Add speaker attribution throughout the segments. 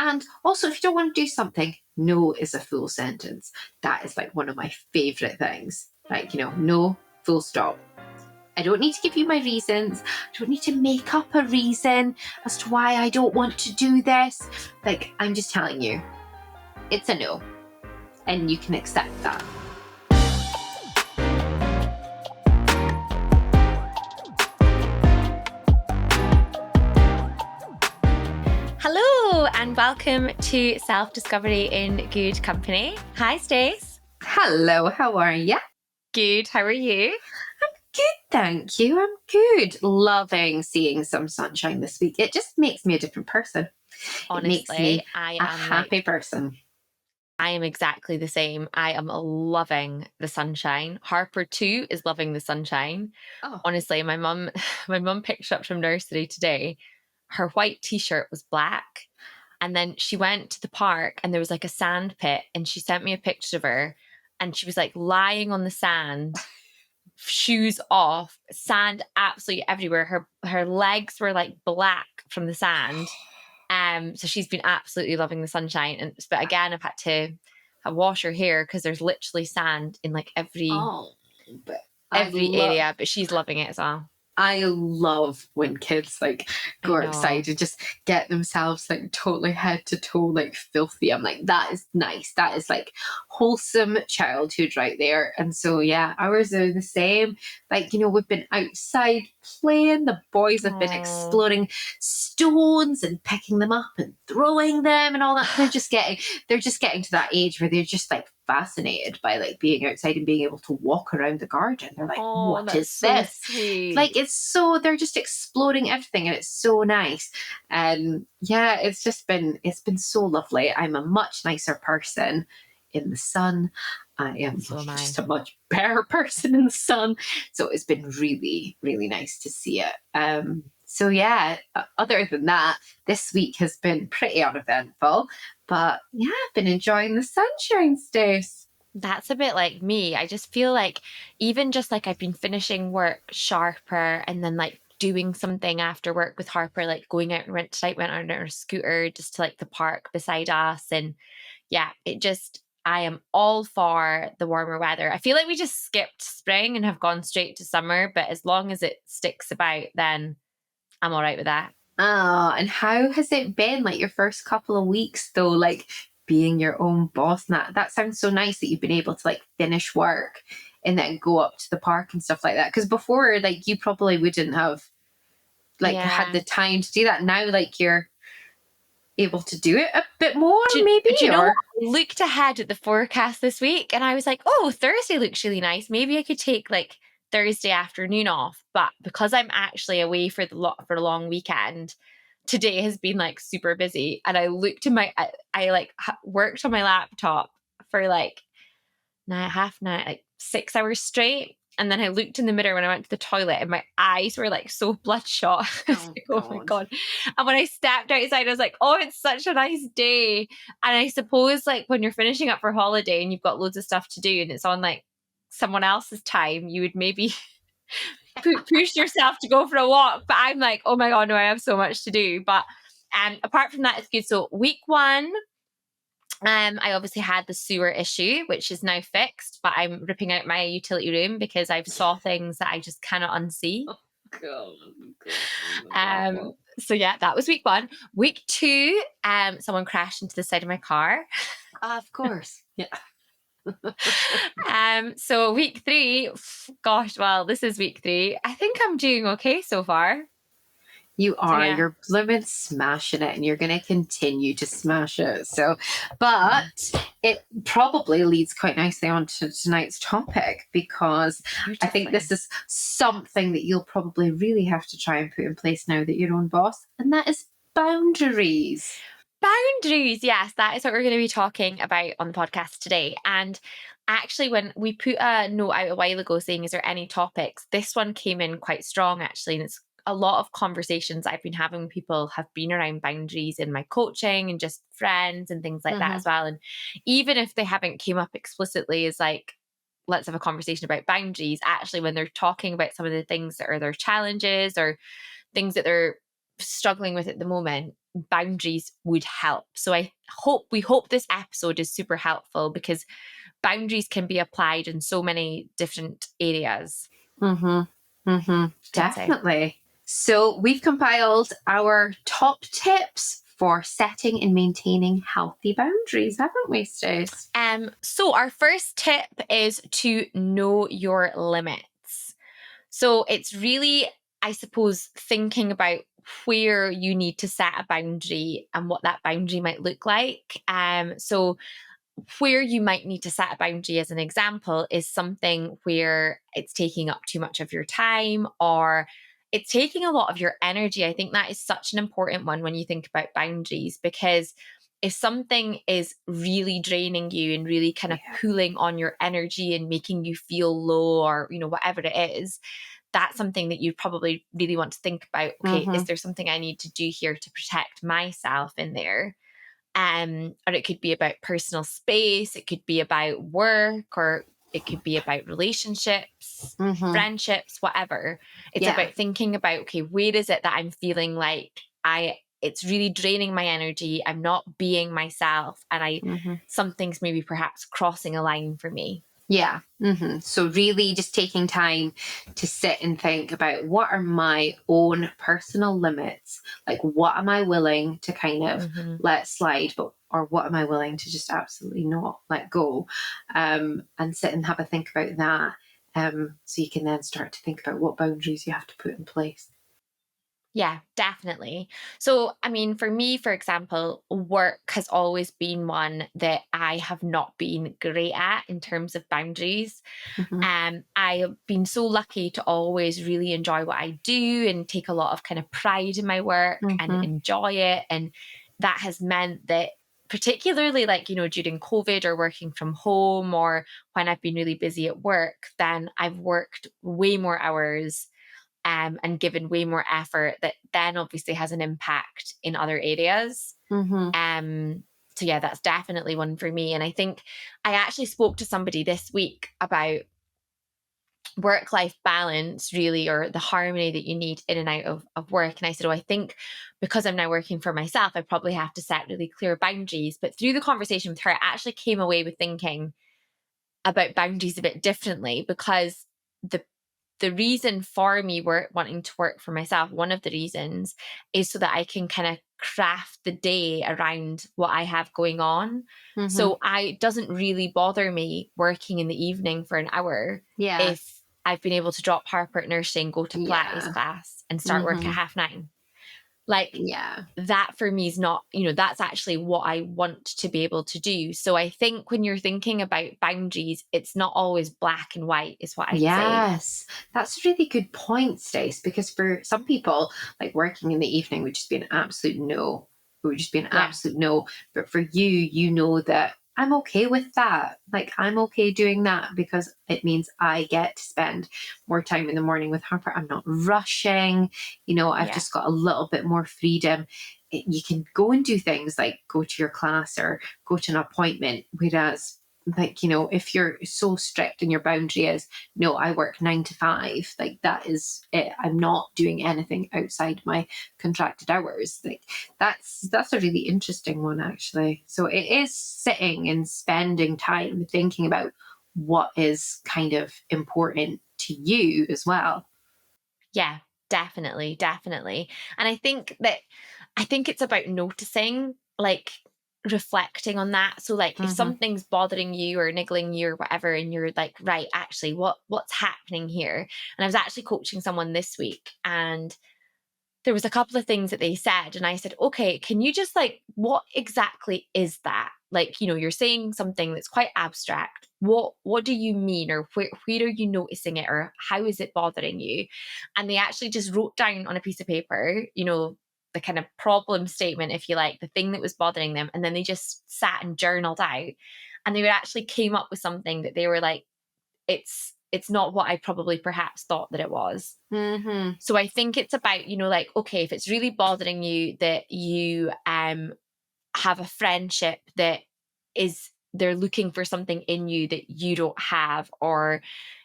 Speaker 1: And also, if you don't want to do something, no is a full sentence. That is like one of my favorite things. Like, no, full stop. I don't need to give you my reasons. I don't need to make up a reason as to why I don't want to do this. Like, I'm just telling you, it's a no. And you can accept that.
Speaker 2: Hello and welcome to Self-Discovery in Good Company. Hi, Stace.
Speaker 1: Hello, how are you?
Speaker 2: Good, how are you?
Speaker 1: I'm good, thank you. I'm good. Loving seeing some sunshine this week. It just makes me a different person.
Speaker 2: Honestly,
Speaker 1: it makes me
Speaker 2: I
Speaker 1: a
Speaker 2: am
Speaker 1: happy person.
Speaker 2: I am exactly the same. I am loving the sunshine. Harper too is loving the sunshine.
Speaker 1: Oh.
Speaker 2: Honestly, my mum picked her up from nursery today. Her white t-shirt was black. And then she went to the park and there was like a sand pit and she sent me a picture of her and she was like lying on the sand, shoes off, sand absolutely everywhere. Her legs were like black from the sand. So she's been absolutely loving the sunshine. But again, I've had to wash her hair because there's literally sand in like every area, but she's loving it as well.
Speaker 1: I love when kids like go outside and just get themselves like totally head to toe like filthy. I'm like, that is nice. That is like wholesome childhood right there. And so yeah, ours are the same. Like, we've been outside playing. The boys have been exploring stones and picking them up and throwing them and all that. They're just getting to that age where they're just like fascinated by like being outside and being able to walk around the garden. They're like, what is this?
Speaker 2: Sweet.
Speaker 1: Like, they're just exploring everything and it's so nice. And yeah, it's been so lovely. I'm a much nicer person in the sun. I am just a much better person in the sun. So it's been really, really nice to see it. So yeah, other than that, this week has been pretty uneventful. But yeah, I've been enjoying the sunshine, Stace.
Speaker 2: That's a bit like me. I just feel like even just like I've been finishing work sharper and then like doing something after work with Harper, like going out and went on our scooter just to like the park beside us. And yeah, I am all for the warmer weather. I feel like we just skipped spring and have gone straight to summer, but as long as it sticks about, then I'm all right with that.
Speaker 1: Oh, and how has it been like your first couple of weeks though, like being your own boss? And that sounds so nice that you've been able to like finish work and then go up to the park and stuff like that. Because before, like, you probably wouldn't have like had the time to do that. Now, like, you're able to do it a bit more, maybe.
Speaker 2: Do you know what? I looked ahead at the forecast this week and I was like, oh, Thursday looks really nice. Maybe I could take like Thursday afternoon off. But because I'm actually away for a long weekend, today has been like super busy. And I looked at I like worked on my laptop for like 6 hours straight. And then I looked in the mirror when I went to the toilet and my eyes were like so bloodshot. Oh my God. And when I stepped outside, I was like, oh, it's such a nice day. And I suppose like when you're finishing up for holiday and you've got loads of stuff to do and it's on like someone else's time, you would maybe push yourself to go for a walk. But I'm like, oh my God, no, I have so much to do. But apart from that, it's good. So week 1, I obviously had the sewer issue, which is now fixed, but I'm ripping out my utility room because I've saw things that I just cannot unsee.
Speaker 1: Oh,
Speaker 2: God. So yeah, that was week 1. Week 2, someone crashed into the side of my car.
Speaker 1: Of course. Yeah.
Speaker 2: So week 3, gosh, well, this is week 3. I think I'm doing okay so far.
Speaker 1: You are. Yeah. You're blooming smashing it and you're going to continue to smash it. So, but it probably leads quite nicely on to tonight's topic because I think this is something that you'll probably really have to try and put in place now that you're own boss, and that is boundaries.
Speaker 2: Boundaries, yes, that is what we're going to be talking about on the podcast today. And actually, when we put a note out a while ago saying, is there any topics? This one came in quite strong, actually, and it's a lot of conversations I've been having with people have been around boundaries in my coaching and just friends and things like that as well. And even if they haven't came up explicitly as like, let's have a conversation about boundaries, actually, when they're talking about some of the things that are their challenges or things that they're struggling with at the moment, boundaries would help. So we hope this episode is super helpful, because boundaries can be applied in so many different areas.
Speaker 1: Definitely. So we've compiled our top tips for setting and maintaining healthy boundaries, haven't we, Stace?
Speaker 2: So our first tip is to know your limits. So it's really, I suppose, thinking about where you need to set a boundary and what that boundary might look like. So where you might need to set a boundary, as an example, is something where it's taking up too much of your time, or it's taking a lot of your energy. I think that is such an important one when you think about boundaries, because if something is really draining you and really kind of pulling on your energy and making you feel low, or, you know, whatever it is, that's something that you probably really want to think about. Okay, is there something I need to do here to protect myself in there? Or it could be about personal space, it could be about work, or it could be about relationships, friendships, whatever. It's about thinking about, okay, where is it that I'm feeling like it's really draining my energy, I'm not being myself, and something's maybe perhaps crossing a line for me.
Speaker 1: Yeah. So really just taking time to sit and think about, what are my own personal limits? Like, what am I willing to kind of let slide, or what am I willing to just absolutely not let go? And sit and have a think about that. So you can then start to think about what boundaries you have to put in place.
Speaker 2: Yeah, definitely. So, I mean, for me, for example, work has always been one that I have not been great at in terms of boundaries. I have been so lucky to always really enjoy what I do and take a lot of kind of pride in my work and enjoy it. And that has meant that, particularly like, you know, during COVID or working from home, or when I've been really busy at work, then I've worked way more hours and given way more effort, that then obviously has an impact in other areas. So yeah, that's definitely one for me. And I think I actually spoke to somebody this week about work-life balance, really, or the harmony that you need in and out of work. And I said, oh, I think because I'm now working for myself, I probably have to set really clear boundaries. But through the conversation with her, I actually came away with thinking about boundaries a bit differently, because the reason for me wanting to work for myself, one of the reasons, is so that I can kind of craft the day around what I have going on. So it doesn't really bother me working in the evening for an hour if I've been able to drop Harper at nursing, go to Pilates class, and start work at 9:30. Like, that for me is not, you know, that's actually what I want to be able to do. So I think when you're thinking about boundaries, it's not always black and white, is what I'd say.
Speaker 1: Yes, that's a really good point, Stace, because for some people, like, working in the evening would just be an absolute no. It would just be an absolute no. But for you, you know that I'm okay with that. Like, I'm okay doing that because it means I get to spend more time in the morning with Harper. I'm not rushing. You know, I've just got a little bit more freedom. You can go and do things like go to your class or go to an appointment. Whereas, like, you know, if you're so strict and your boundary is, no, I work 9 to 5, like, that is it. I'm not doing anything outside my contracted hours. Like, that's a really interesting one, actually. So it is sitting and spending time thinking about what is kind of important to you as well.
Speaker 2: Yeah, definitely. And I think it's about noticing, like, reflecting on that. So like, if something's bothering you or niggling you or whatever, and you're like, right, actually, what's happening here? And I was actually coaching someone this week, and there was a couple of things that they said, and I said, okay, can you just, like, what exactly is that? Like, you know, you're saying something that's quite abstract. What do you mean? Or where are you noticing it? Or how is it bothering you? And they actually just wrote down on a piece of paper, you know, the kind of problem statement, if you like, the thing that was bothering them. And then they just sat and journaled out. And they actually came up with something that they were like, it's not what I probably perhaps thought that it was. So I think it's about, you know, like, okay, if it's really bothering you that you have a friendship that they're looking for something in you that you don't have, or,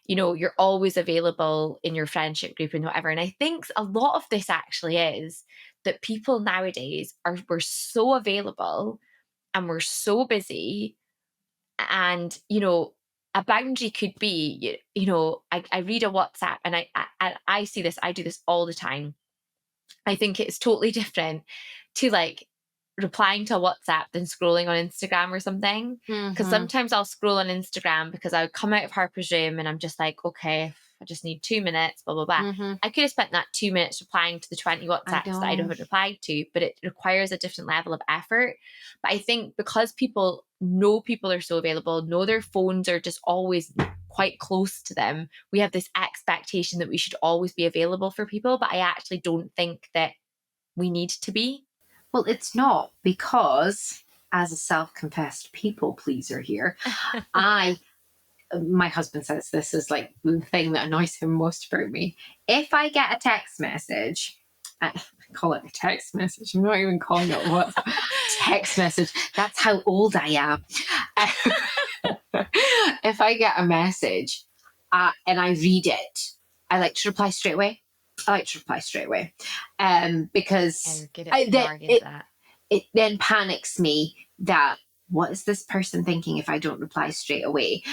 Speaker 2: you know, you're always available in your friendship group and whatever. And I think a lot of this actually is that people nowadays we're so available and we're so busy. And, a boundary could be, I read a WhatsApp and I see this, I do this all the time. I think it's totally different to like replying to a WhatsApp than scrolling on Instagram or something. Because sometimes I'll scroll on Instagram because I would come out of Harper's room and I'm just like, okay, I just need 2 minutes, blah, blah, blah. I could have spent that 2 minutes replying to the 20 WhatsApps that I haven't replied to, but it requires a different level of effort. But I think because people know people are so available, know their phones are just always quite close to them, we have this expectation that we should always be available for people. But I actually don't think that we need to be.
Speaker 1: Well, it's not, because as a self-confessed people pleaser here, my husband says this is like the thing that annoys him most about me. If I get a text message, I call it a text message, I'm not even calling it what text message. That's how old I am. If I get a message and I read it, I like to reply straight away. Because it then panics me that what is this person thinking if I don't reply straight away,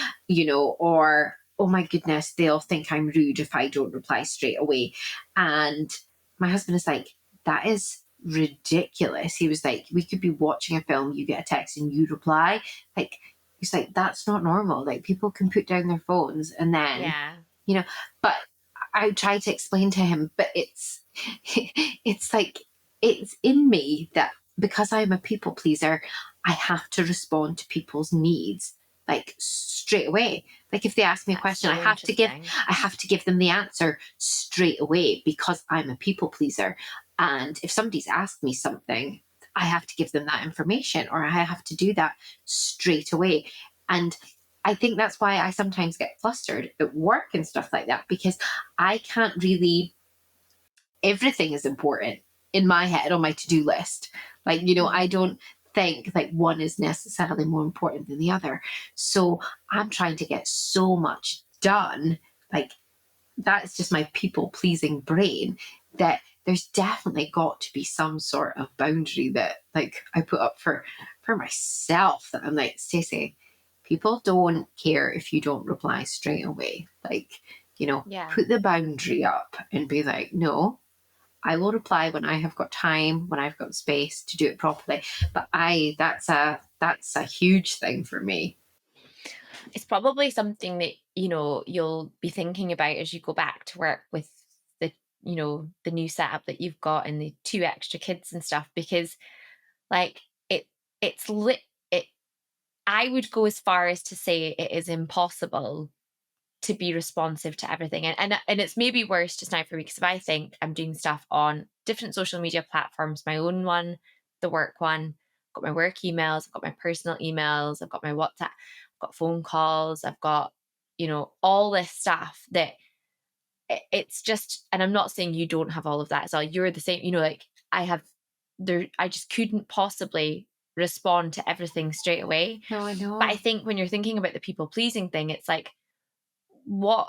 Speaker 1: or oh my goodness, they'll think I'm rude if I don't reply straight away. And my husband is like, that is ridiculous. He was like, we could be watching a film, you get a text and you reply. Like, he's like, that's not normal. Like, people can put down their phones and then, but I try to explain to him, but it's like, it's in me that because I'm a people pleaser, I have to respond to people's needs like straight away. Like if they ask me a question, I have to give them the answer straight away because I'm a people pleaser. And if somebody's asked me something, I have to give them that information, or I have to do that straight away. And I think that's why I sometimes get flustered at work and stuff like that, because I can't really, everything is important in my head on my to-do list. Like, I don't think like one is necessarily more important than the other. So I'm trying to get so much done. Like, that's just my people pleasing brain, that there's definitely got to be some sort of boundary that like I put up for myself, that I'm like, Stacey, people don't care if you don't reply straight away. Like, put the boundary up and be like, no, I will reply when I have got time, when I've got space to do it properly. But that's a huge thing for me.
Speaker 2: It's probably something that, you'll be thinking about as you go back to work with the, the new setup that you've got and the 2 extra kids and stuff, because like I would go as far as to say it is impossible to be responsive to everything. And it's maybe worse just now for me, because if I think I'm doing stuff on different social media platforms, my own one, the work one, I've got my work emails, I've got my personal emails, I've got my WhatsApp, I've got phone calls, I've got, all this stuff that it's just, and I'm not saying you don't have all of that as well. You're the same, like I just couldn't possibly respond to everything straight away.
Speaker 1: No, I know.
Speaker 2: But I think when you're thinking about the people pleasing thing, it's like, what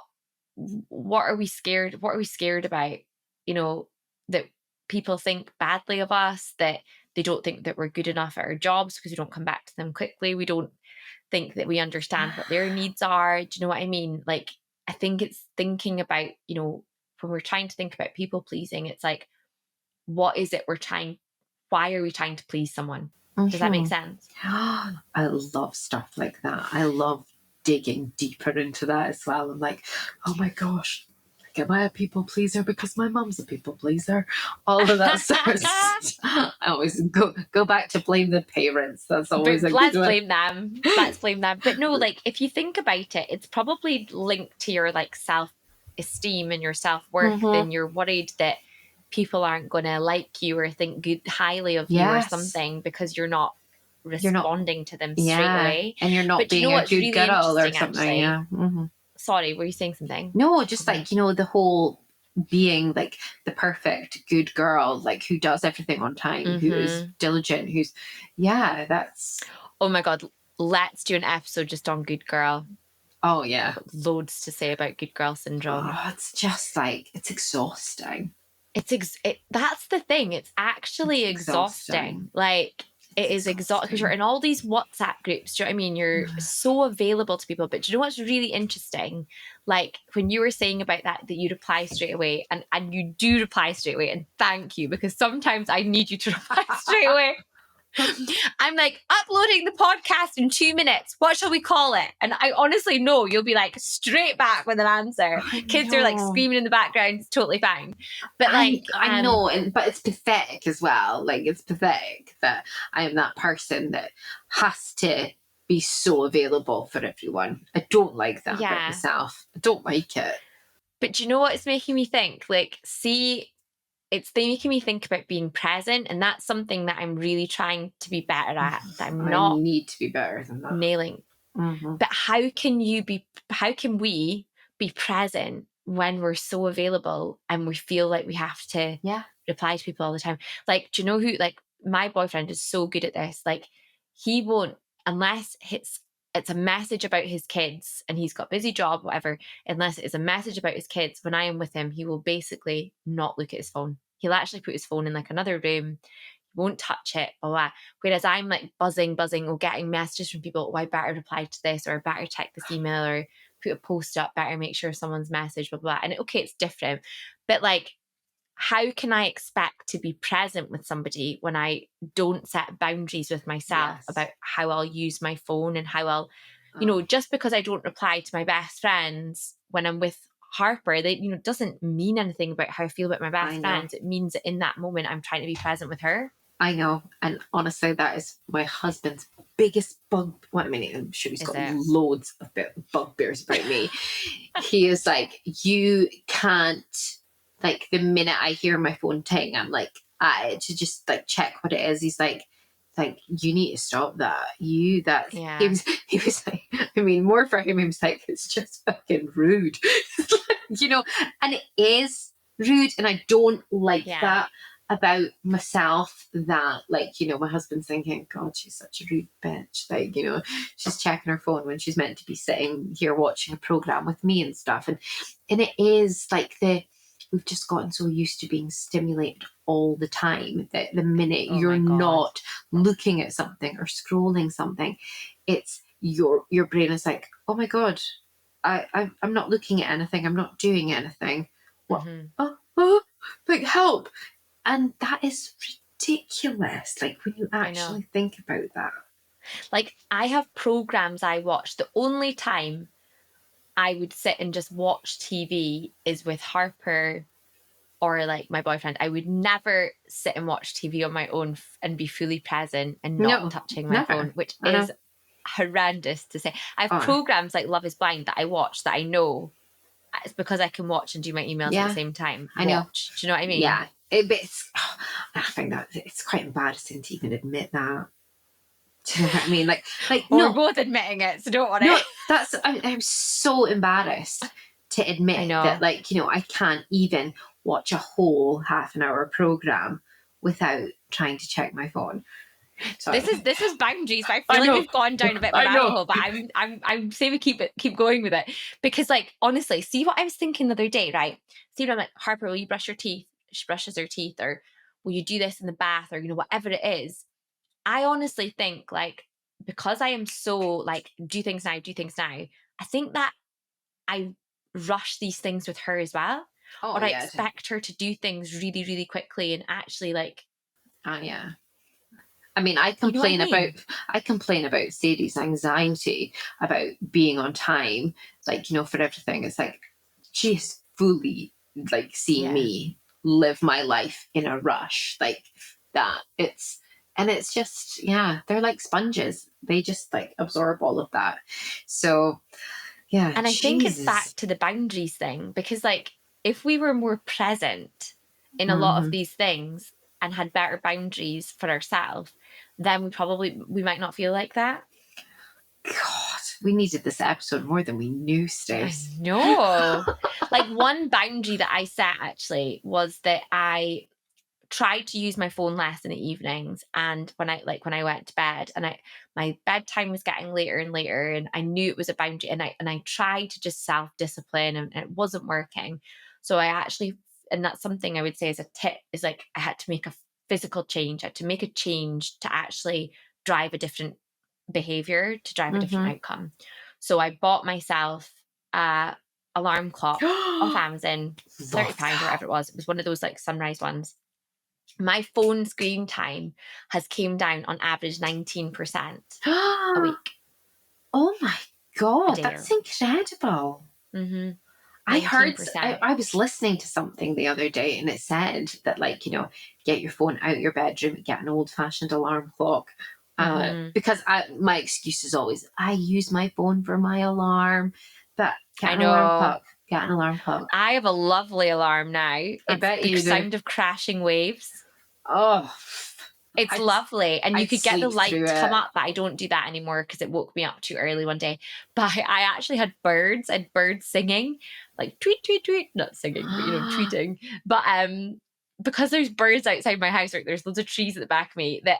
Speaker 2: are we scared about, that people think badly of us, that they don't think that we're good enough at our jobs because we don't come back to them quickly, we don't think that we understand what their needs are. Do you know what I mean? Like, I think it's thinking about, when we're trying to think about people pleasing, it's like, what is it why are we trying to please someone? Does that make sense?
Speaker 1: I love stuff like that. I love digging deeper into that as well. I'm like, oh my gosh, like, am I a people pleaser because my mum's a people pleaser? All of that stuff. I always go back to blame the parents. That's always
Speaker 2: let's blame them. But no, like, if you think about it, it's probably linked to your like self-esteem and your self-worth. And you're worried that people aren't going to like you or think highly of you or something because you're not responding to them straight away,
Speaker 1: and you're not being a good really girl or something.
Speaker 2: Actually. Sorry, were you saying something?
Speaker 1: No, just like, the whole being like the perfect good girl, like who does everything on time, who is diligent, that's,
Speaker 2: oh my god, let's do an episode just on good girl.
Speaker 1: Oh yeah,
Speaker 2: loads to say about good girl syndrome.
Speaker 1: It's just like, it's exhausting.
Speaker 2: that's the thing. It's actually exhausting. Like, it is exhausting because you're in all these WhatsApp groups. Do you know what I mean? You're so available to people. But do you know what's really interesting? Like, when you were saying about that you reply straight away, and you do reply straight away, and thank you, because sometimes I need you to reply straight away. I'm like, uploading the podcast in 2 minutes. What shall we call it? And I honestly know you'll be like straight back with an answer. Kids are like screaming in the background. It's totally fine. But like,
Speaker 1: I know, but it's pathetic as well. Like, it's pathetic that I am that person that has to be so available for everyone. I don't like that about myself. I don't like it.
Speaker 2: But do you know what it's making me think? Like, see, it's making me think about being present, and that's something that I'm really trying to be better at. That I
Speaker 1: need to be better than that.
Speaker 2: Nailing. Mm-hmm. But how can we be present when we're so available and we feel like we have to reply to people all the time? Like, do you know who? Like, my boyfriend is so good at this. Like, he won't, unless it's a message about his kids and he's got a busy job, whatever, unless it's a message about his kids, when I am with him, he will basically not look at his phone. He'll actually put his phone in like another room, won't touch it, blah, blah. Whereas I'm like buzzing, or getting messages from people, oh, I better reply to this, or I better check this email, or put a post up, better make sure someone's message, blah, blah. And okay, it's different. But like, how can I expect to be present with somebody when I don't set boundaries with myself about how I'll use my phone and how I'll, you know, just because I don't reply to my best friends when I'm with Harper, they, you know, doesn't mean anything about how I feel about my best friends. It means that in that moment, I'm trying to be present with her.
Speaker 1: I know. And honestly, that is my husband's biggest bug. Well, I mean, I'm sure he's got loads of bugbears about me. He is like, you can't, like, the minute I hear my phone ting, I'm like, to just like check what it is. He's like, you need to stop that. He was like, I mean, more for him, he was like, it's just fucking rude. You know, and it is rude, and I don't like that about myself, that, like, you know, my husband's thinking, God, she's such a rude bitch. Like, you know, she's checking her phone when she's meant to be sitting here watching a program with me and stuff. And it is like we've just gotten so used to being stimulated all the time that the minute you're not looking at something or scrolling something, it's your brain is like, oh my God, I'm not looking at anything. I'm not doing anything. What? Mm-hmm. Like, help. And that is ridiculous. Like, when you actually think about that.
Speaker 2: Like, I have programs I watch. The only time I would sit and just watch TV is with Harper or like my boyfriend. I would never sit and watch TV on my own and be fully present and not touching my phone, which is horrendous to say. I have programs like Love is Blind that I watch that I know it's because I can watch and do my emails at the same time. I know. Do you know what I mean?
Speaker 1: Yeah. I think that it's quite embarrassing to even admit that. Do you know what I mean? Like
Speaker 2: we're both admitting it, so don't worry.
Speaker 1: No, I'm so embarrassed to admit that, like, you know, I can't even watch a whole half an hour program without trying to check my phone.
Speaker 2: Sorry. This is boundaries, but I feel like we've gone down a bit of a rabbit hole. But I'm saying we keep going with it, because, like, honestly, see what I was thinking the other day, right? See what I'm like, Harper, will you brush your teeth? She brushes her teeth, or will you do this in the bath, or, you know, whatever it is. I honestly think, like, because I am so like, do things now, I think that I rush these things with her as well. I expect her to do things really, really quickly and actually, like,
Speaker 1: I mean, I complain about Sadie's anxiety about being on time, like, you know, for everything. It's like, she's fully, like, seeing me live my life in a rush, like that. It's just, they're like sponges. They just, like, absorb all of that. So, yeah.
Speaker 2: And I think it's back to the boundaries thing, because, like, if we were more present in a lot of these things and had better boundaries for ourselves, then we might not feel like that.
Speaker 1: God, we needed this episode more than we knew, Stacey.
Speaker 2: No. Like, one boundary that I set actually was that I tried to use my phone less in the evenings, and when I went to bed, and my bedtime was getting later and later, and I knew it was a boundary, and I tried to just self-discipline, and it wasn't working. So I actually and that's something I would say as a tip, is like I had to make a physical change. I had to make a change to actually drive a different behavior, to drive a different outcome. So I bought myself a alarm clock off Amazon, £30 or whatever it was. It was one of those like sunrise ones. My phone screen time has came down on average 19% a week.
Speaker 1: Oh my God, that's incredible. I heard, I was listening to something the other day, and it said that, like, you know, get your phone out of your bedroom, get an old-fashioned alarm clock. Because my excuse is always, I use my phone for my alarm. But get an alarm clock. Get an alarm clock.
Speaker 2: I have a lovely alarm now. I bet you do. Sound of crashing waves.
Speaker 1: Oh,
Speaker 2: it's lovely. And you could get the light to come up, but I don't do that anymore because it woke me up too early one day. But I actually had birds. I had birds singing, like tweet, tweet, tweet. Not singing, but, you know, tweeting. But because there's birds outside my house, right, there's loads of trees at the back of me, that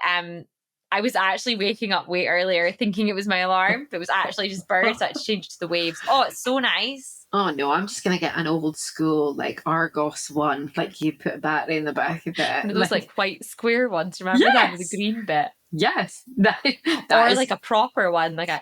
Speaker 2: I was actually waking up way earlier thinking it was my alarm, but it was actually just birds. So I had to change it to the waves. Oh, it's so nice.
Speaker 1: Oh no, I'm just gonna get an old school like Argos one, like you put a battery in the back of it.
Speaker 2: One of those like white square ones, remember that with the green bit?
Speaker 1: Yes.
Speaker 2: Or is like a proper one, like a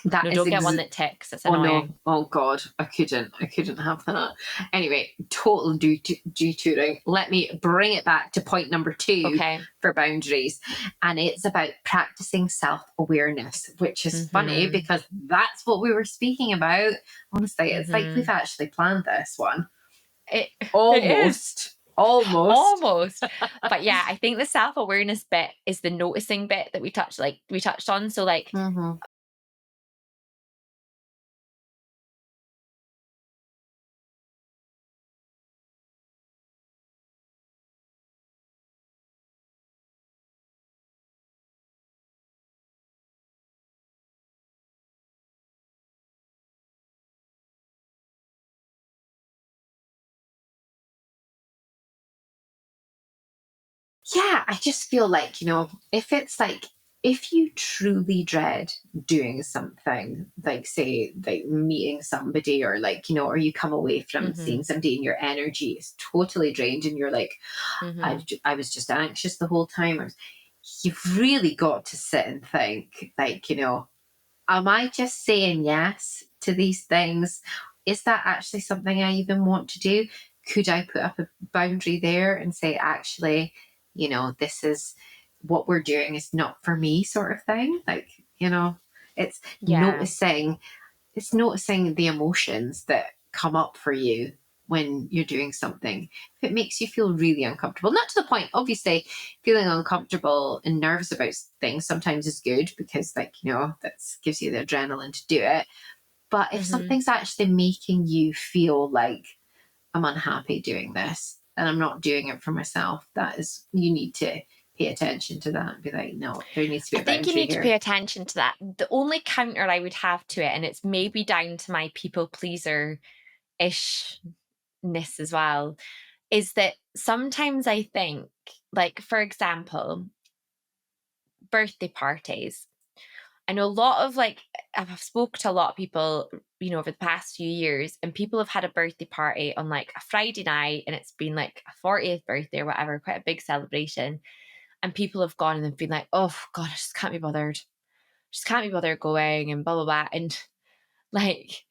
Speaker 1: that
Speaker 2: no, don't get one that ticks. It's annoying.
Speaker 1: Oh God, I couldn't have that. Anyway, total detouring. Let me bring it back to point number 2 for boundaries. And it's about practicing self-awareness, which is funny because that's what we were speaking about. Honestly, it's like we've actually planned this one. Almost.
Speaker 2: But yeah, I think the self-awareness bit is the noticing bit that we touched on. So like
Speaker 1: yeah, I just feel like, you know, if you truly dread doing something, like say like meeting somebody, or like, you know, or you come away from seeing somebody and your energy is totally drained and you're like, I was just anxious the whole time. You've really got to sit and think, like, you know, am I just saying yes to these things? Is that actually something I even want to do? Could I put up a boundary there and say, actually, you know, this is what we're doing is not for me, sort of thing? Like, you know, it's noticing the emotions that come up for you when you're doing something. If it makes you feel really uncomfortable, not to the point, obviously, feeling uncomfortable and nervous about things sometimes is good because, like, you know, that gives you the adrenaline to do it. But if something's actually making you feel like, I'm unhappy doing this and I'm not doing it for myself, you need to pay attention to that and be like, no, there needs to be a boundary here. I think you need
Speaker 2: to pay attention to that. The only counter I would have to it, and it's maybe down to my people pleaser ishness as well, is that sometimes I think, like, for example, birthday parties. I know a lot of, like, I've spoke to a lot of people, you know, over the past few years, and people have had a birthday party on like a Friday night, and it's been like a 40th birthday or whatever, quite a big celebration. And people have gone and they've been like, oh God, I just can't be bothered. Just can't be bothered going and blah, blah, blah. And like,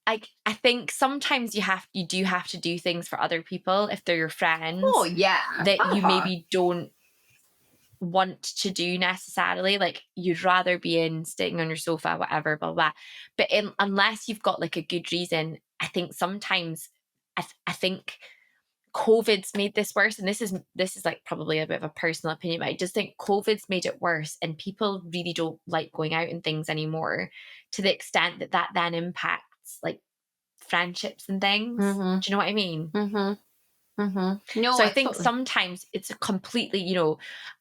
Speaker 2: I think sometimes you do have to do things for other people if they're your friends.
Speaker 1: Oh yeah.
Speaker 2: That you maybe don't want to do necessarily. Like, you'd rather be in sitting on your sofa, whatever, blah, blah. But unless you've got like a good reason, I think sometimes I think COVID's made this worse, and this is like probably a bit of a personal opinion, but I just think COVID's made it worse, and people really don't like going out and things anymore, to the extent that then impacts like friendships and things. Do you know what I mean?
Speaker 1: No,
Speaker 2: so I think sometimes it's a completely, you know,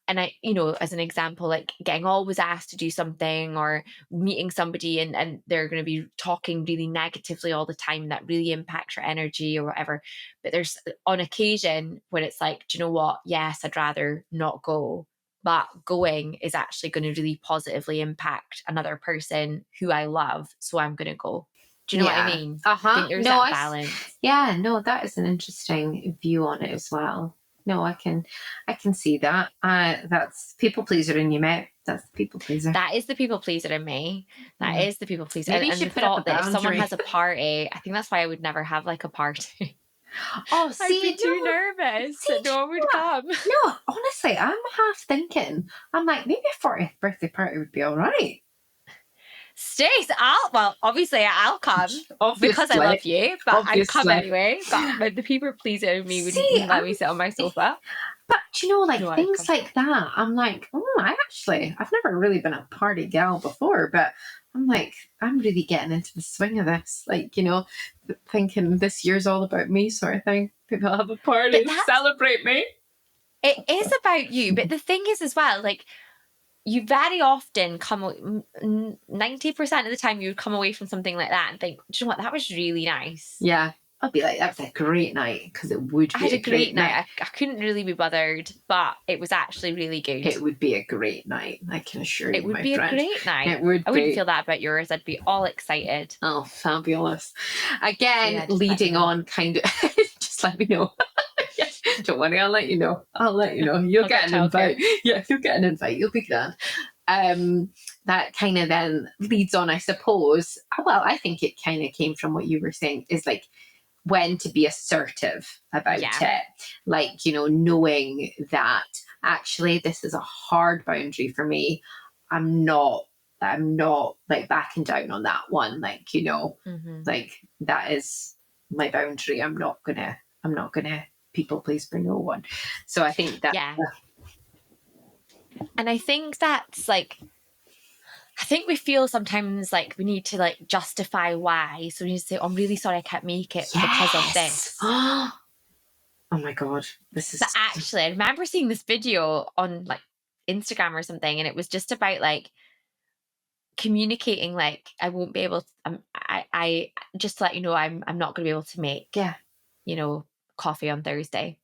Speaker 2: and I, you know, as an example, like getting always asked to do something or meeting somebody and they're going to be talking really negatively all the time, that really impacts your energy or whatever. But there's on occasion when it's like, do you know what? Yes, I'd rather not go, but going is actually going to really positively impact another person who I love. So I'm going to go. Do you know what I mean? I think there's that balance.
Speaker 1: Yeah, no, that is an interesting view on it as well. No, I can see that. That's people pleaser in you, mate. That's the people pleaser.
Speaker 2: That is the people pleaser in me. That is the people pleaser.
Speaker 1: Maybe
Speaker 2: and the thought that if someone has a party, I think that's why I would never have like a party.
Speaker 1: Oh, see,
Speaker 2: I'd be too nervous that no one would come.
Speaker 1: No, honestly, I'm half thinking. I'm like, maybe a 40th birthday party would be all right.
Speaker 2: Stace, obviously I'll come because I love you, but I'd come anyway. But the people pleaser in me wouldn't let me sit on my sofa.
Speaker 1: But you know, like things like that, I'm like, I've never really been a party gal before, but I'm like, I'm really getting into the swing of this. Like, you know, thinking this year's all about me sort of thing. People have a party to celebrate me.
Speaker 2: It is about you, but the thing is as well, like, you very often 90% of the time you would come away from something like that and think, do you know what, that was really nice.
Speaker 1: Yeah. I'd be like, that was a great night, because it would be
Speaker 2: I had a great night. I couldn't really be bothered, but it was actually really good.
Speaker 1: It would be a great night, I can assure you,
Speaker 2: it would be a great night.
Speaker 1: It would.
Speaker 2: I wouldn't feel that about yours. I'd be all excited.
Speaker 1: Oh, fabulous. Again, leading on, kind of, just let me know. Don't worry, I'll let you know. You'll get an invite. Yeah, you'll get an invite. You'll be grand. That kind of then leads on, I suppose. Well, I think it kind of came from what you were saying, is like when to be assertive about it. Like, you know, knowing that actually this is a hard boundary for me. I'm not like backing down on that one. Like, you know, like that is my boundary. I'm not gonna people please for no one. So I think that
Speaker 2: and I think that's like, I think we feel sometimes like we need to like justify why. So we need to say, oh, I'm really sorry I can't make it because of this.
Speaker 1: Oh my God. This is...
Speaker 2: But actually, I remember seeing this video on like Instagram or something, and it was just about like communicating, like, I won't be able to, I just to let you know, I'm not going to be able to make, you know, coffee on Thursday.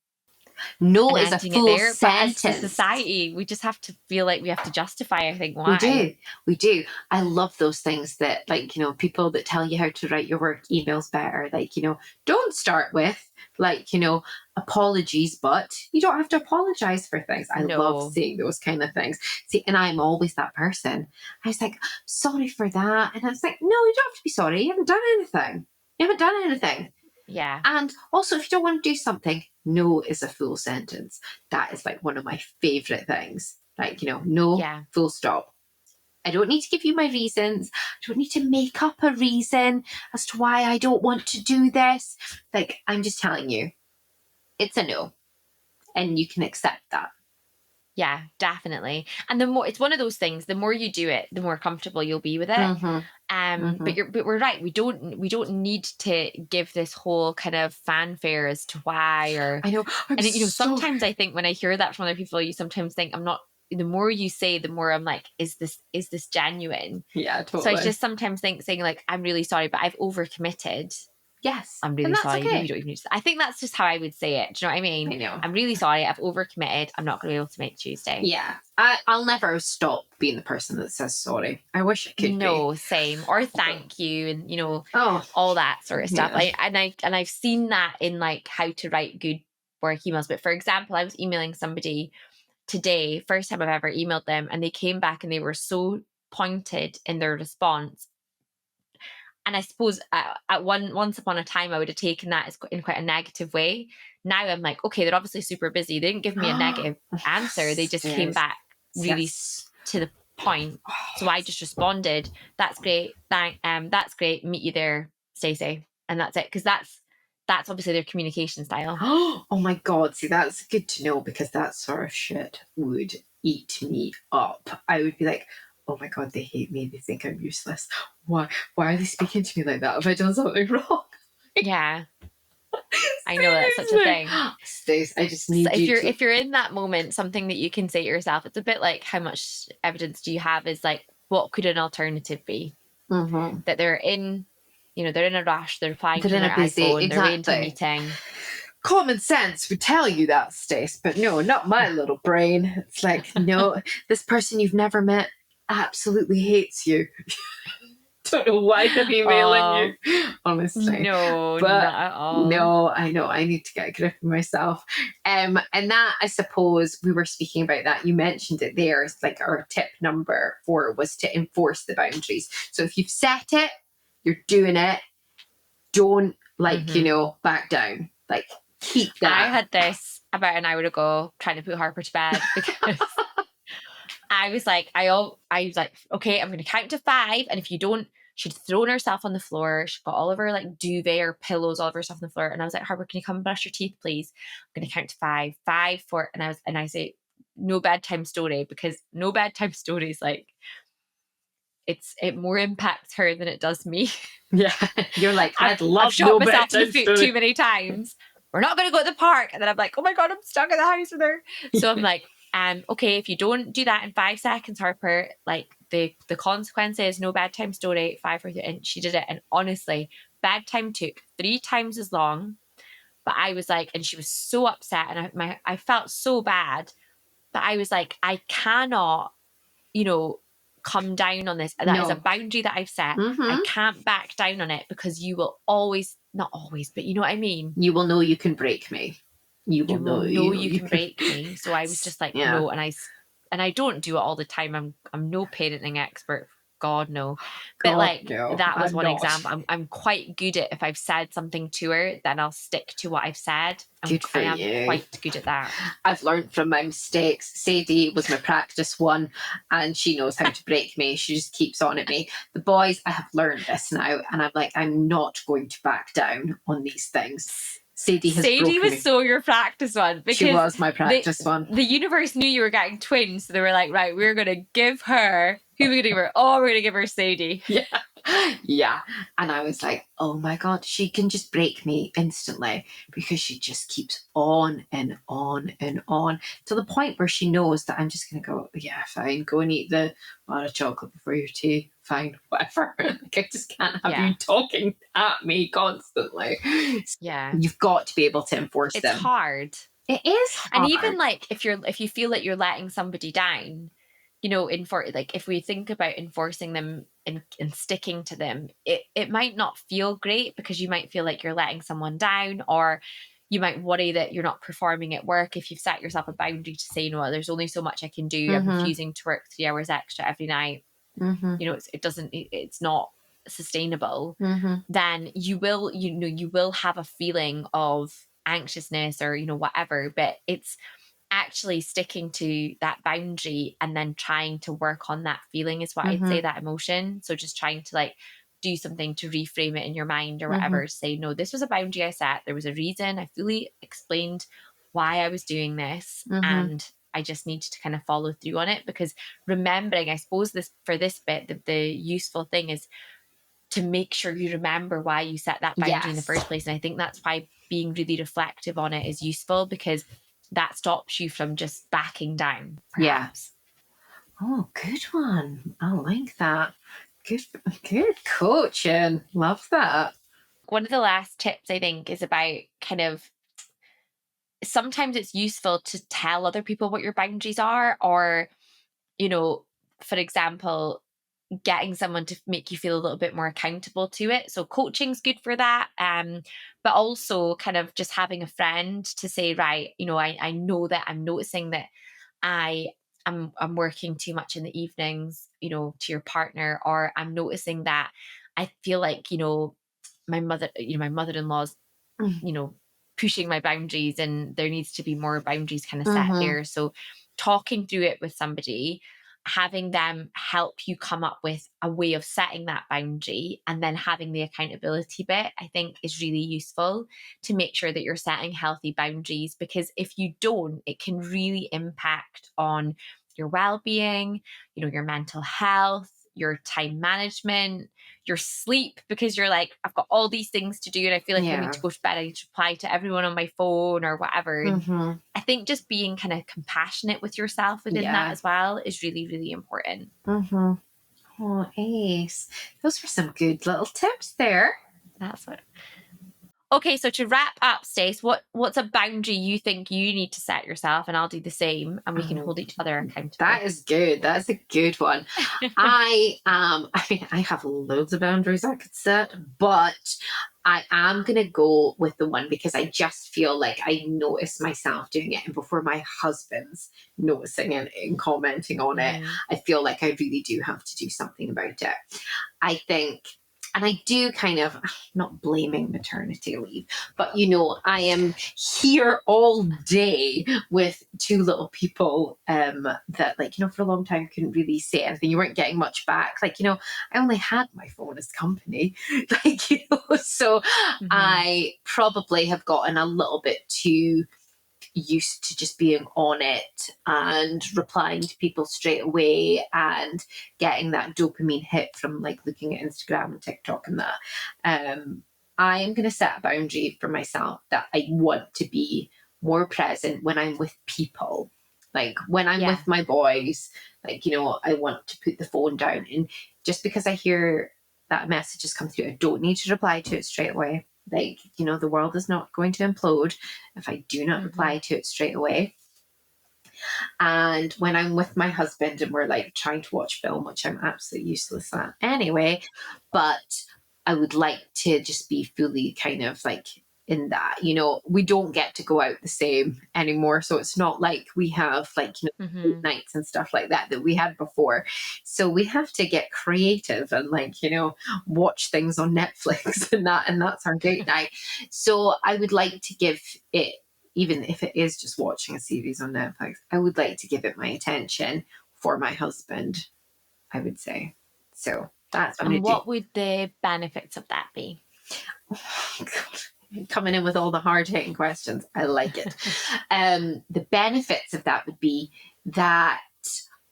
Speaker 1: No is a full sentence.
Speaker 2: But as a society, we just have to feel like we have to justify, I think, why.
Speaker 1: We do. I love those things that, like, you know, people that tell you how to write your work emails better. Like, you know, don't start with, like, you know, apologies, but you don't have to apologize for things. I love seeing those kind of things. See, and I'm always that person. I was like, sorry for that. And I was like, no, you don't have to be sorry. You haven't done anything.
Speaker 2: Yeah.
Speaker 1: And also, if you don't want to do something, no is a full sentence. That is like one of my favorite things. Like, you know, no, full stop. I don't need to give you my reasons. I don't need to make up a reason as to why I don't want to do this. Like, I'm just telling you, it's a no. And you can accept that.
Speaker 2: Yeah, definitely. And the more, it's one of those things, the more you do it, the more comfortable you'll be with it. But we're right. We don't need to give this whole kind of fanfare as to why, or
Speaker 1: I know.
Speaker 2: And you know, sometimes I think when I hear that from other people, you sometimes think I'm not. The more you say, the more I'm like, is this genuine?
Speaker 1: Yeah, totally.
Speaker 2: So I just sometimes think saying like, I'm really sorry, but I've overcommitted.
Speaker 1: Yes.
Speaker 2: I'm really sorry. Okay. You don't even need to. I think that's just how I would say it. Do you know what I mean?
Speaker 1: I know.
Speaker 2: I'm really sorry. I've overcommitted. I'm not going to be able to make Tuesday.
Speaker 1: Yeah. I'll never stop being the person that says sorry. I wish I could be.
Speaker 2: No, same. Or thank you, and you know, all that sort of stuff.
Speaker 1: Yeah.
Speaker 2: I've seen that in like how to write good work emails. But for example, I was emailing somebody today, first time I've ever emailed them, and they came back and they were so pointed in their response. And I suppose once upon a time, I would have taken that as in quite a negative way. Now I'm like, okay, they're obviously super busy. They didn't give me a negative answer. They just came back really to the point. So I just responded, that's great. That's great. Meet you there, Stacey. And that's it. Because that's obviously their communication style.
Speaker 1: Oh my God. See, that's good to know, because that sort of shit would eat me up. I would be like, oh my God, they hate me. They think I'm useless. Why are they speaking to me like that? Have I done something wrong?
Speaker 2: Yeah. I know that's such a thing.
Speaker 1: Stace, I just need
Speaker 2: if you're in that moment, something that you can say to yourself, it's a bit like, how much evidence do you have, is like, what could an alternative be? That they're in, you know, they're in a rush, they're replying to their iPhone, they're into a meeting.
Speaker 1: Common sense would tell you that, Stace, but no, not my little brain. It's like, no, this person you've never met absolutely hates you. Don't know why I'm emailing you, honestly.
Speaker 2: No,
Speaker 1: but
Speaker 2: not at all.
Speaker 1: No, I know. I need to get a grip of myself. And that, I suppose, we were speaking about that. You mentioned it there. It's like our tip number 4 was to enforce the boundaries. So if you've set it, you're doing it. Don't back down. Like, keep that.
Speaker 2: I had this about an hour ago trying to put Harper to bed because I was like, okay, I'm going to count to 5. And if you don't, she'd thrown herself on the floor. She got all of her like duvet or pillows, all of her stuff on the floor. And I was like, Harper, can you come and brush your teeth, please? I'm going to count to 5, 5, 4. And I say, no bedtime story, because no bedtime stories, like, it more impacts her than it does me.
Speaker 1: Yeah. You're like, I've
Speaker 2: shot myself in the foot too many times. We're not going to go to the park. And then I'm like, oh my God, I'm stuck in the house with her. So I'm like, okay, if you don't do that in 5 seconds, Harper, like the consequence is no bedtime story, 5, 4, 3, and she did it. And honestly, bedtime took 3 times as long. But I was like, and she was so upset, and I felt so bad. But I was like, I cannot, come down on this. That is a boundary that I've set. I can't back down on it, because you will always, not always, but you know what I mean?
Speaker 1: You will know you can break me. You will know
Speaker 2: you can break me. So I was just like, no, and I don't do it all the time. I'm no parenting expert. God, no. But that was one example. I'm quite good at, if I've said something to her, then I'll stick to what I've said. I am quite good at that.
Speaker 1: I've learned from my mistakes. Sadie was my practice one, and she knows how to break me. She just keeps on at me. The boys, I have learned this now, and I'm like, I'm not going to back down on these things. Sadie
Speaker 2: was so your practice one, because
Speaker 1: she was my practice one.
Speaker 2: The universe knew you were getting twins, so they were like, right, we're going to give her, who are we going to give her? Oh, we're going to give her Sadie.
Speaker 1: Yeah. And I was like, oh my God, she can just break me instantly, because she just keeps on and on and on, to the point where she knows that I'm just going to go, yeah, fine, go and eat the bar of chocolate before your tea. Fine, whatever. Like, I just can't have you talking at me constantly.
Speaker 2: Yeah.
Speaker 1: You've got to be able to enforce them.
Speaker 2: It's hard.
Speaker 1: It is hard.
Speaker 2: And even like, if you feel that you're letting somebody down, if we think about enforcing them and sticking to them, it might not feel great, because you might feel like you're letting someone down, or you might worry that you're not performing at work if you've set yourself a boundary to say, no, there's only so much I can do. I'm refusing to work 3 hours extra every night. It's not sustainable. Then you will have a feeling of anxiousness or whatever, but it's actually sticking to that boundary and then trying to work on that feeling is what I'd say, that emotion. So just trying to like do something to reframe it in your mind or whatever, say, no, this was a boundary I set, there was a reason, I fully explained why I was doing this, and I just need to kind of follow through on it. Because remembering, I suppose for this bit, the useful thing is to make sure you remember why you set that boundary in the first place. And I think that's why being really reflective on it is useful, because that stops you from just backing down, perhaps.
Speaker 1: Oh, good one. I like that. Good coaching. Love that.
Speaker 2: One of the last tips, I think, is about kind of, sometimes it's useful to tell other people what your boundaries are, or, for example, getting someone to make you feel a little bit more accountable to it. So coaching's good for that. But also kind of just having a friend to say, right, I know that I'm noticing that I'm working too much in the evenings, to your partner, or I'm noticing that I feel like, my mother-in-law's, pushing my boundaries, and there needs to be more boundaries kind of set there. So talking through it with somebody, having them help you come up with a way of setting that boundary, and then having the accountability bit, I think is really useful to make sure that you're setting healthy boundaries. Because if you don't, it can really impact on your well-being, your mental health, your time management, your sleep, because you're like, I've got all these things to do and I feel like I need to go to bed, I need to reply to everyone on my phone or whatever. I think just being kind of compassionate with yourself within that as well is really, really important.
Speaker 1: Oh, ace. Those were some good little tips there.
Speaker 2: That's what. Okay, so to wrap up, Stace, what's a boundary you think you need to set yourself, and I'll do the same, and we can hold each other accountable.
Speaker 1: That is good. That's a good one. I mean, I have loads of boundaries I could set, but I am gonna go with the one because I just feel like I notice myself doing it, and before my husband's noticing it and commenting on it, I feel like I really do have to do something about it. I think, and I do kind of, not blaming maternity leave, but I am here all day with two little people that, like, for a long time couldn't really say anything. You weren't getting much back. Like, I only had my phone as company. Like, so I probably have gotten a little bit too used to just being on it and replying to people straight away and getting that dopamine hit from like looking at Instagram and TikTok and that. I'm going to set a boundary for myself that I want to be more present when I'm with people. Like when I'm with my boys, like, I want to put the phone down, and just because I hear that message has come through, I don't need to reply to it straight away. Like, the world is not going to implode if I do not reply to it straight away. And when I'm with my husband and we're like trying to watch film, which I'm absolutely useless at anyway, but I would like to just be fully kind of like in that, we don't get to go out the same anymore. So it's not like we have like, nights and stuff like that we had before. So we have to get creative and like, watch things on Netflix and that's our date night. So I would like to give it, even if it is just watching a series on Netflix, I would like to give it my attention for my husband, I would say. So that's what I'm going to do.
Speaker 2: What would the benefits of that be?
Speaker 1: Coming in with all the hard-hitting questions. I like it. The benefits of that would be that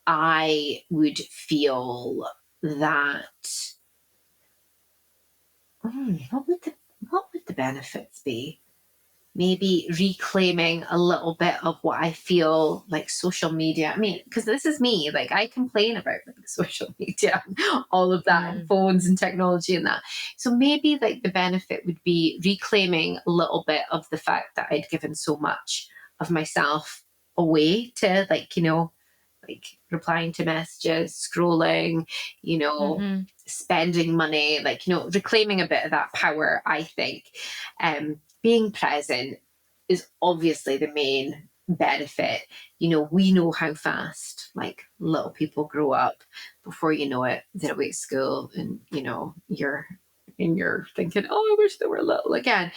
Speaker 1: I would feel that what would the benefits be? Maybe reclaiming a little bit of what I feel like social media. I mean, because this is me, like I complain about like social media, all of that, and phones and technology and that. So maybe like the benefit would be reclaiming a little bit of the fact that I'd given so much of myself away to like, like replying to messages, scrolling, spending money, like, reclaiming a bit of that power, I think. Being present is obviously the main benefit. We know how fast like little people grow up. Before you know it, they're away at school and you're thinking, oh, I wish they were little again.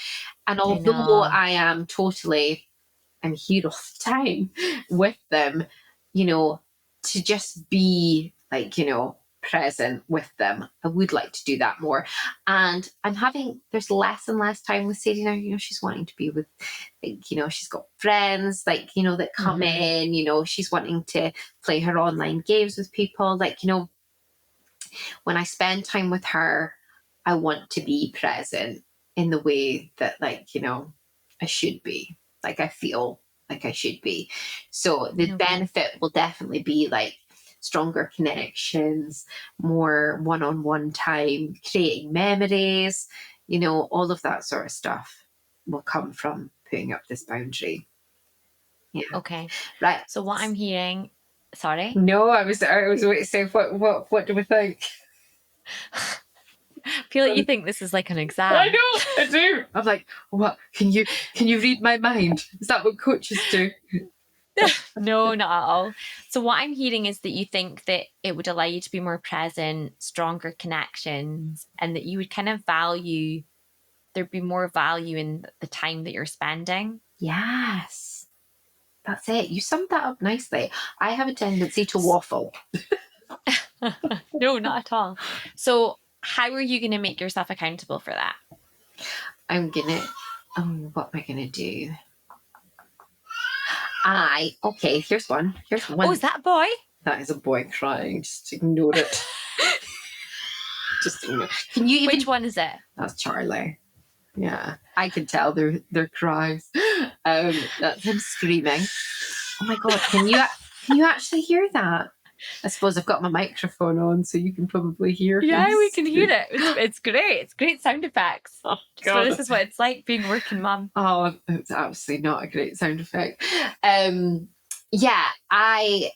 Speaker 1: And although I'm here all the time with them, to just be like, present with them. I would like to do that more. And there's less and less time with Sadie now. She's wanting to be with, like, she's got friends, like, that come in, she's wanting to play her online games with people. Like, when I spend time with her, I want to be present in the way that, like, I should be. Like, I feel like I should be. So the benefit will definitely be like stronger connections, more one-on-one time, creating memories, all of that sort of stuff will come from putting up this boundary. Yeah.
Speaker 2: Okay.
Speaker 1: Right.
Speaker 2: So what I'm hearing, sorry?
Speaker 1: No, I was waiting to say what do we think?
Speaker 2: I feel like you think this is like an exam.
Speaker 1: I know, I do. I'm like, what? Can you read my mind? Is that what coaches do?
Speaker 2: No, not at all. So what I'm hearing is that you think that it would allow you to be more present, stronger connections, and that you would kind of there'd be more value in the time that you're spending.
Speaker 1: Yes. That's it. You summed that up nicely. I have a tendency to waffle.
Speaker 2: No, not at all. So how are you going to make yourself accountable for that?
Speaker 1: What am I going to do? Here's one.
Speaker 2: Oh, is that a boy?
Speaker 1: That is a boy crying. Just ignore it. Just ignore it. Can you even...
Speaker 2: Which one is it?
Speaker 1: That's Charlie. Yeah, I can tell their cries. That's him screaming. Oh my God, can you actually hear that? I suppose I've got my microphone on, so you can probably hear.
Speaker 2: Yeah, we can hear it. It's great. It's great sound effects. Oh, God. So this is what it's like being working mum.
Speaker 1: Oh, it's absolutely not a great sound effect. Yeah, I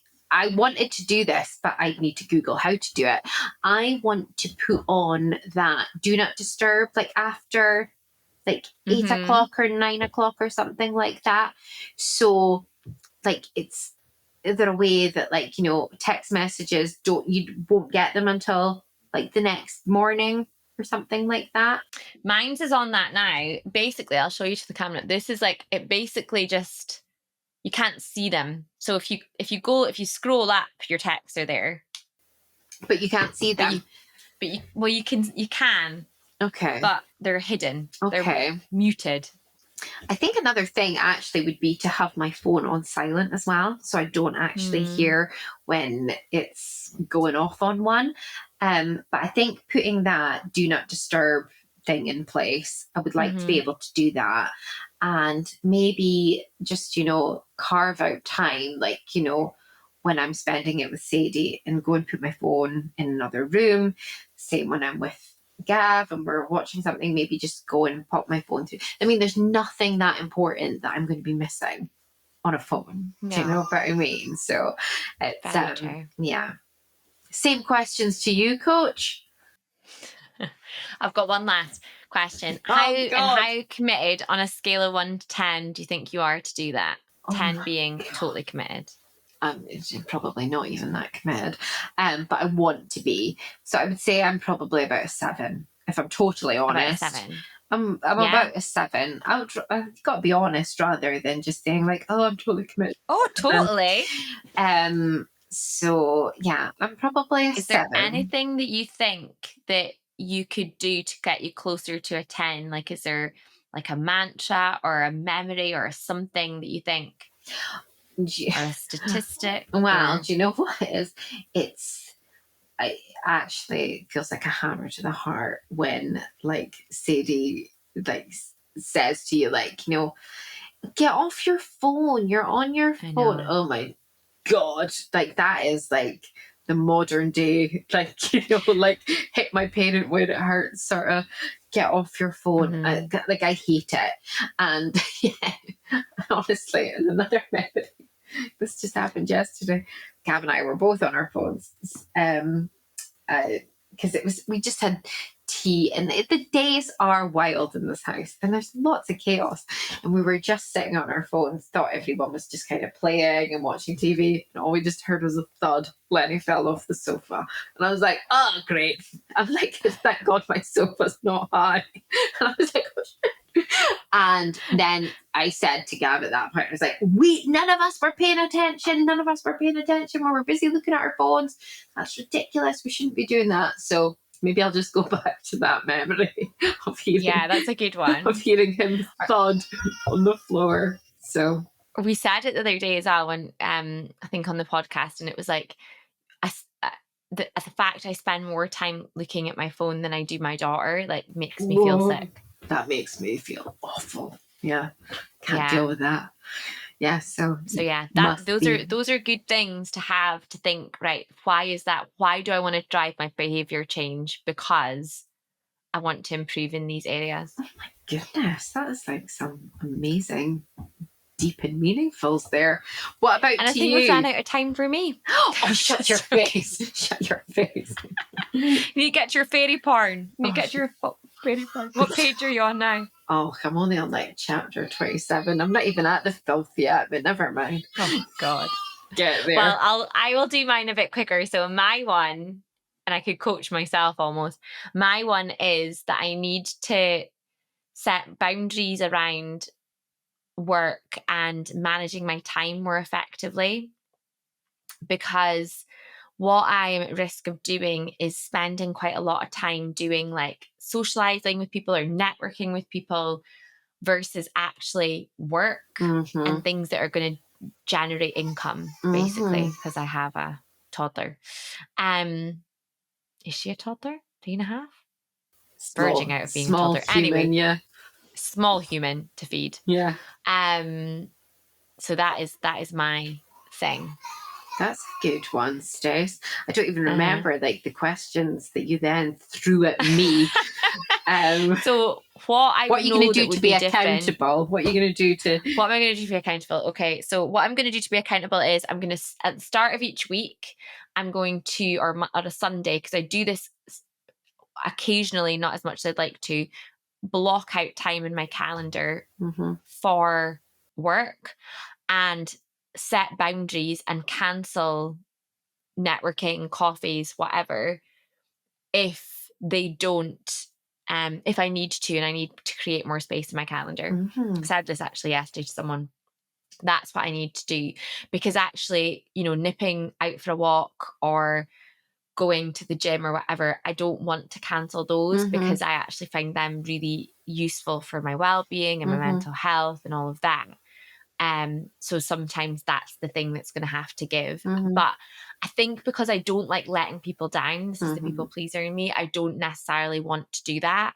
Speaker 1: wanted to do this, but I need to Google how to do it. I want to put on that do not disturb, like after like 8 o'clock or 9 o'clock or something like that. So like is there a way that like, you know, text messages you won't get them until like the next morning or something like that?
Speaker 2: Mine's is on that now. Basically, I'll show you to the camera. This is like, it basically just, you can't see them. So if you scroll up, your texts are there.
Speaker 1: But you can't see them.
Speaker 2: You can.
Speaker 1: Okay.
Speaker 2: But they're hidden.
Speaker 1: Okay.
Speaker 2: They're muted.
Speaker 1: I think another thing actually would be to have my phone on silent as well, so I don't actually hear when it's going off on one. But I think putting that do not disturb thing in place, I would like to be able to do that. And maybe just, you know, carve out time, like, you know, when I'm spending it with Sadie, and go and put my phone in another room. Same when I'm with Gav and we're watching something, maybe just go and pop my phone through. I mean, there's nothing that important that I'm going to be missing on a phone. No. Do you know what I mean? So it's yeah. Same questions to you, Coach.
Speaker 2: I've got one last question. How committed on a scale of 1 to 10 do you think you are to do that? 10 being totally committed.
Speaker 1: Probably not even that committed, but I want to be. So I would say I'm probably about a 7, if I'm totally honest.
Speaker 2: About a 7.
Speaker 1: I'm about a 7. I've got to be honest rather than just saying like, oh, I'm totally committed.
Speaker 2: Oh, totally.
Speaker 1: So yeah, I'm probably a 7. Is there
Speaker 2: anything that you think that you could do to get you closer to a 10? Like, is there like a mantra or a memory or something that you think? Or a statistic?
Speaker 1: Well, do you know what it is? I actually feels like a hammer to the heart when like Sadie like says to you, like, you know, get off your phone. You're on your phone. Oh my God. Like that is like the modern day, like, you know, like hit my parent when it hurts sort of get off your phone. Like I hate it. And yeah, honestly, and another memory. This just happened yesterday. Gav and I were both on our phones because we just had tea, and the days are wild in this house and there's lots of chaos, and we were just sitting on our phones, thought everyone was just kind of playing and watching TV, and all we just heard was a thud. Lenny fell off the sofa, and I was like, oh great. I'm like, thank God my sofa's not high. And I was like, oh shit. And then I said to Gav at that point, I was like, none of us were paying attention. None of us were paying attention. We were busy looking at our phones. That's ridiculous. We shouldn't be doing that. So maybe I'll just go back to that memory of hearing.
Speaker 2: Yeah, that's a good one.
Speaker 1: Of hearing him thud on the floor. So
Speaker 2: we said it the other day as well when I think on the podcast, and it was like, the fact I spend more time looking at my phone than I do my daughter, like, makes me feel sick.
Speaker 1: That makes me feel awful. Yeah, can't deal with that. Yeah, so
Speaker 2: yeah, those are good things to have, to think, right, why is that? Why do I want to drive my behavior change? Because I want to improve in these areas.
Speaker 1: Oh my goodness, that is like some amazing deep and meaningfuls there. What about you?
Speaker 2: And I think we've run out of time for me.
Speaker 1: Oh, shut your face. Shut your face.
Speaker 2: You need to get your fairy porn. You need to get your fairy porn. What page are you on now?
Speaker 1: Oh, I'm only on like chapter 27. I'm not even at the filth yet, but never mind.
Speaker 2: Oh God.
Speaker 1: Get there.
Speaker 2: Well, I will do mine a bit quicker. So my one, and I could coach myself almost, my one is that I need to set boundaries around work and managing my time more effectively, because what I am at risk of doing is spending quite a lot of time doing like socializing with people or networking with people versus actually work and things that are going to generate income, basically, because I have a toddler. Is she a toddler? 3.5? Verging out of being a toddler.
Speaker 1: Human, anyway, yeah.
Speaker 2: Small human to feed.
Speaker 1: Yeah.
Speaker 2: So that is my thing.
Speaker 1: That's a good one, Stace. I don't even remember like the questions that you then threw at me.
Speaker 2: So what are you going to do
Speaker 1: to be accountable? What are you going to do to...
Speaker 2: What am I going to do to be accountable? Okay, so what I'm going to do to be accountable is I'm going to, at the start of each week, I'm going to, or on a Sunday, because I do this occasionally, not as much as I'd like to, block out time in my calendar for work and set boundaries and cancel networking, coffees, whatever, if they don't, if I need to, and I need to create more space in my calendar. I said this actually yesterday to someone. That's what I need to do, because actually, you know, nipping out for a walk or going to the gym or whatever, I don't want to cancel those because I actually find them really useful for my well-being and my mental health and all of that. So sometimes that's the thing that's going to have to give. But I think because I don't like letting people down, this is the people pleaser in me, I don't necessarily want to do that.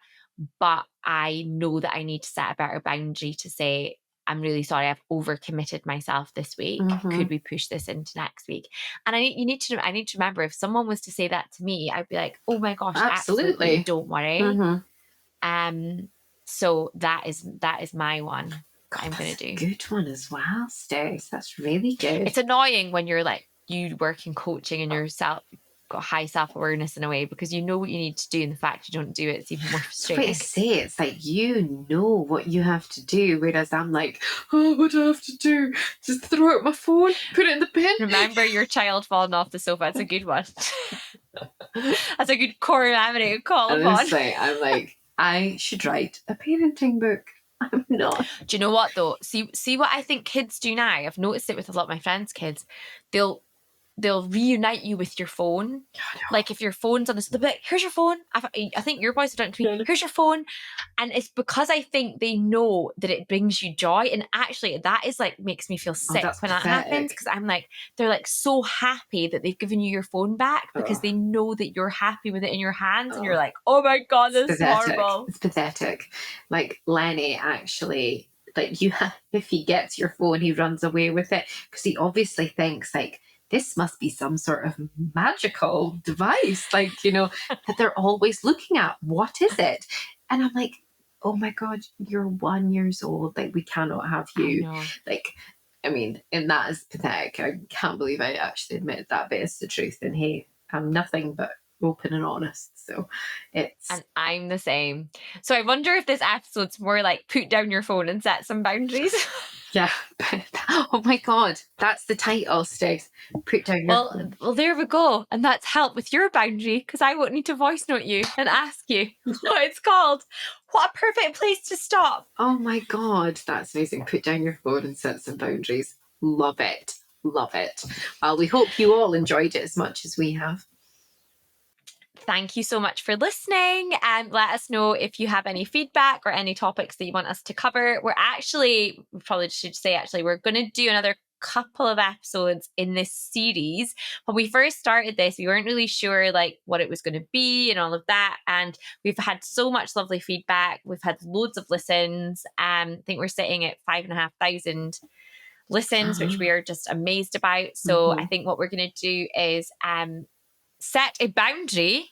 Speaker 2: But I know that I need to set a better boundary to say, I'm really sorry, I've overcommitted myself this week. Could we push this into next week? And I need to remember, if someone was to say that to me, I'd be like, oh my gosh, absolutely, don't worry. So that is my one. God, I'm going to do.
Speaker 1: Good one as well, Stace. That's really good.
Speaker 2: It's annoying when you're like, you work in coaching and got high self-awareness in a way, because you know what you need to do, and the fact you don't do it, it's even more frustrating.
Speaker 1: But I say, it's like, you know what you have to do, whereas I'm like, oh, what do I have to do? Just throw out my phone, put it in the bin.
Speaker 2: Remember your child falling off the sofa. That's a good one. That's a good core memory to call upon.
Speaker 1: Honestly, I'm like, I should write a parenting book. I'm not.
Speaker 2: Do you know what though? See what I think kids do now? I've noticed it with a lot of my friends' kids. They'll reunite you with your phone. Like if your phone's on this, they'll be like, here's your phone. I think your boys have done it to me. Here's your phone. And it's because I think they know that it brings you joy. And actually that is like, makes me feel sick when that happens. Because I'm like, they're like so happy that they've given you your phone back because they know that you're happy with it in your hands. And you're like, oh my God, this is horrible.
Speaker 1: It's pathetic. Like Lenny actually, like if he gets your phone, he runs away with it because he obviously thinks like, this must be some sort of magical device, like, you know, that they're always looking at. What is it? And I'm like, oh my God, you're 1 year old. Like, we cannot have you. Like, I mean, and that is pathetic. I can't believe I actually admitted that, but it's the truth. And hey, I'm nothing but open and honest. So it's...
Speaker 2: And I'm the same. So I wonder if this episode's more like put down your phone and set some boundaries.
Speaker 1: Yeah. Oh my God. That's the title, Stace. Put down your phone.
Speaker 2: Well, there we go. And that's help with your boundary, because I won't need to voice note you and ask you what it's called. What a perfect place to stop.
Speaker 1: Oh my God. That's amazing. Put down your phone and set some boundaries. Love it. Love it. Well, we hope you all enjoyed it as much as we have.
Speaker 2: Thank you so much for listening, and let us know if you have any feedback or any topics that you want us to cover. We probably should say we're going to do another couple of episodes in this series. When we first started this, we weren't really sure like what it was going to be and all of that, and we've had so much lovely feedback. We've had loads of listens. I think we're sitting at 5,500 listens, which we are just amazed about. So I think what we're going to do is set a boundary.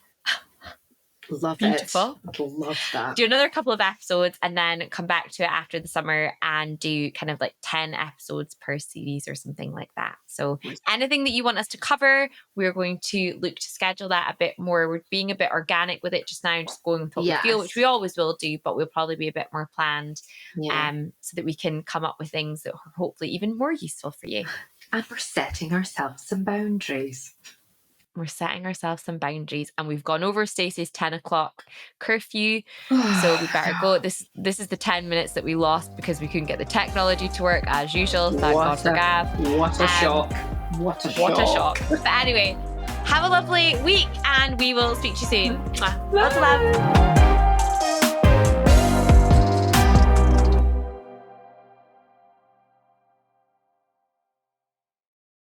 Speaker 1: Love
Speaker 2: Beautiful.
Speaker 1: it. Love that.
Speaker 2: Do another couple of episodes and then come back to it after the summer and do kind of like 10 episodes per series or something like that. So anything that you want us to cover, we're going to look to schedule that a bit more. We're being a bit organic with it just now, just going with what we feel, which we always will do, but we'll probably be a bit more planned so that we can come up with things that are hopefully even more useful for you.
Speaker 1: And we're setting ourselves some boundaries.
Speaker 2: We're setting ourselves some boundaries, and we've gone over Stacey's 10 o'clock curfew. So we better go. This is the 10 minutes that we lost because we couldn't get the technology to work as usual. Thank God for Gav.
Speaker 1: What a shock. What a shock.
Speaker 2: But anyway, have a lovely week and we will speak to you soon. Lots of love.